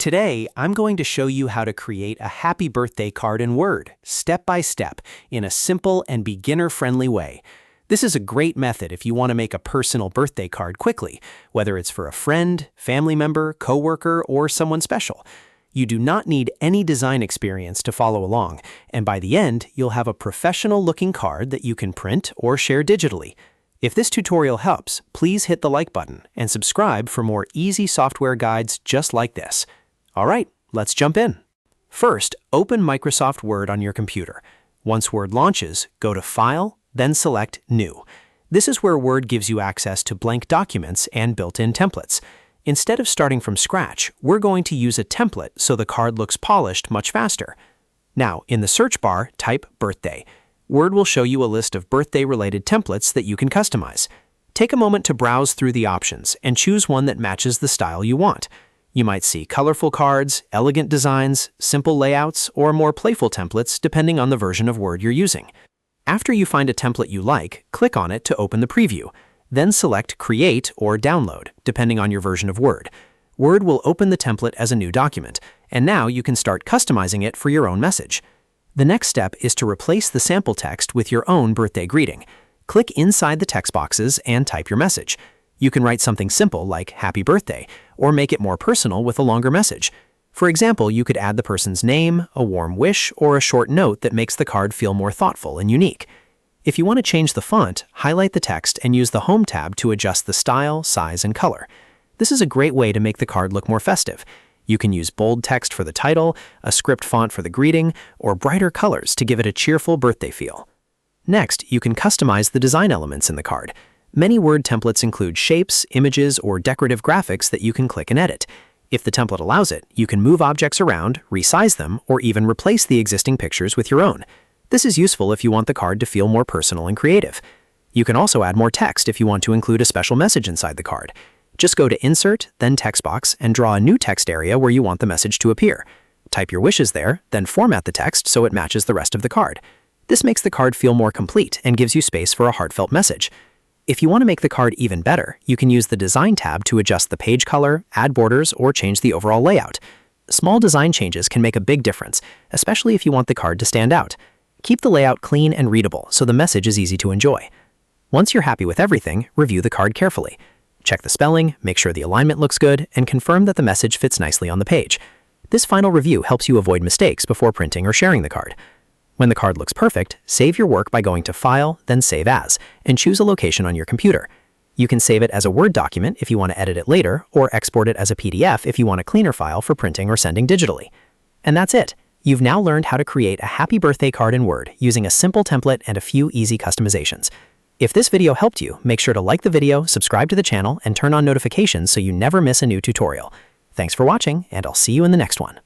Today, I'm going to show you how to create a happy birthday card in Word, step by step, in a simple and beginner-friendly way. This is a great method if you want to make a personal birthday card quickly, whether it's for a friend, family member, coworker, or someone special. You do not need any design experience to follow along, and by the end, you'll have a professional-looking card that you can print or share digitally. If this tutorial helps, please hit the like button and subscribe for more easy software guides just like this. All right, let's jump in. First, open Microsoft Word on your computer. Once Word launches, go to File, then select New. This is where Word gives you access to blank documents and built-in templates. Instead of starting from scratch, we're going to use a template so the card looks polished much faster. Now, in the search bar, type Birthday. Word will show you a list of birthday-related templates that you can customize. Take a moment to browse through the options and choose one that matches the style you want. You might see colorful cards, elegant designs, simple layouts, or more playful templates depending on the version of Word you're using. After you find a template you like, click on it to open the preview. Then select Create or Download, depending on your version of Word. Word will open the template as a new document, and now you can start customizing it for your own message. The next step is to replace the sample text with your own birthday greeting. Click inside the text boxes and type your message. You can write something simple like Happy Birthday, or make it more personal with a longer message. For example, you could add the person's name, a warm wish, or a short note that makes the card feel more thoughtful and unique. If you want to change the font, highlight the text and use the Home tab to adjust the style, size, and color. This is a great way to make the card look more festive. You can use bold text for the title, a script font for the greeting, or brighter colors to give it a cheerful birthday feel. Next, you can customize the design elements in the card. Many Word templates include shapes, images, or decorative graphics that you can click and edit. If the template allows it, you can move objects around, resize them, or even replace the existing pictures with your own. This is useful if you want the card to feel more personal and creative. You can also add more text if you want to include a special message inside the card. Just go to Insert, then Text Box, and draw a new text area where you want the message to appear. Type your wishes there, then format the text so it matches the rest of the card. This makes the card feel more complete and gives you space for a heartfelt message. If you want to make the card even better, you can use the Design tab to adjust the page color, add borders, or change the overall layout. Small design changes can make a big difference, especially if you want the card to stand out. Keep the layout clean and readable so the message is easy to enjoy. Once you're happy with everything, review the card carefully. Check the spelling, make sure the alignment looks good, and confirm that the message fits nicely on the page. This final review helps you avoid mistakes before printing or sharing the card. When the card looks perfect, save your work by going to File, then Save As, and choose a location on your computer. You can save it as a Word document if you want to edit it later, or export it as a PDF if you want a cleaner file for printing or sending digitally. And that's it. You've now learned how to create a happy birthday card in Word using a simple template and a few easy customizations. If this video helped you, make sure to like the video, subscribe to the channel, and turn on notifications so you never miss a new tutorial. Thanks for watching, and I'll see you in the next one.